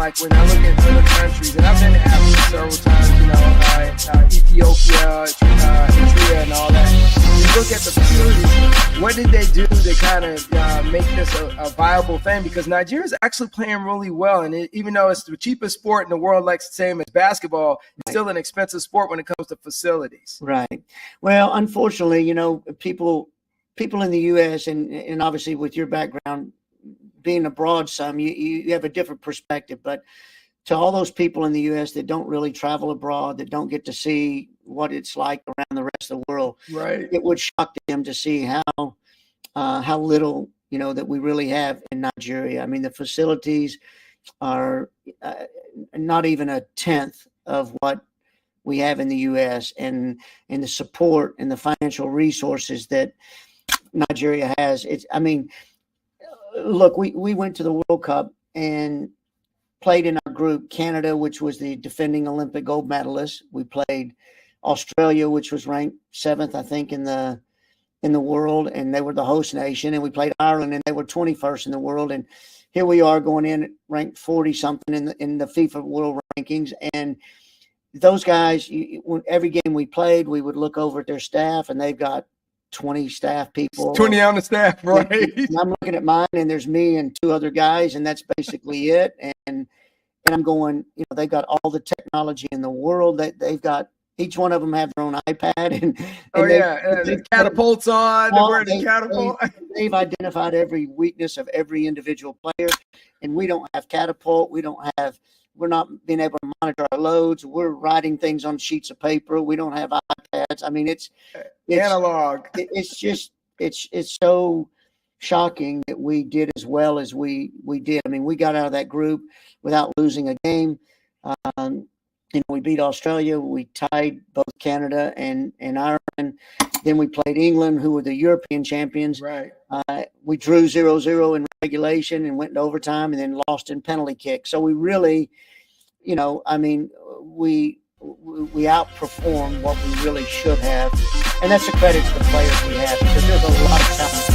like when I look at other countries, and I've been to Africa several times, Ethiopia, Eritrea, and all that. You look at the facilities. What did they do to kind of make this a viable thing? Because Nigeria is actually playing really well, and even though it's the cheapest sport in the world, like the same as basketball, it's still an expensive sport when it comes to facilities. Right. Well, unfortunately, people in the U.S. and obviously with your background being abroad some, you have a different perspective. But to all those people in the U.S. that don't really travel abroad, that don't get to see what it's like around the rest of the world, right, it would shock them to see how little that we really have in Nigeria. I mean, the facilities are not even a tenth of what we have in the U.S. and the support and the financial resources that Nigeria has. Look, we went to the World Cup and played in our group Canada, which was the defending Olympic gold medalist. We played Australia, which was ranked 7th, I think, in the world, and they were the host nation. And we played Ireland, and they were 21st in the world. And here we are going in ranked 40 something in the FIFA World Rankings. And those guys, every game we played, we would look over at their staff, and they've got 20 staff people. 20 on the staff, right? And I'm looking at mine, and there's me and 2 other guys, and that's basically it. And I'm going, they've got all the technology in the world. That they've got, each one of them have their own iPad. And the catapults on. Catapult. They've identified every weakness of every individual player, and we don't have catapult. We're not being able to monitor our loads. We're writing things on sheets of paper. We don't have iPads. I mean, it's analog. It's so shocking that we did as well as we did. I mean, we got out of that group without losing a game. We beat Australia. We tied both Canada and Ireland. Then we played England, who were the European champions. Right. We drew 0-0 in regulation and went into overtime, and then lost in penalty kick. So we really, we outperformed what we really should have. And that's a credit to the players we have, because there's a lot of talent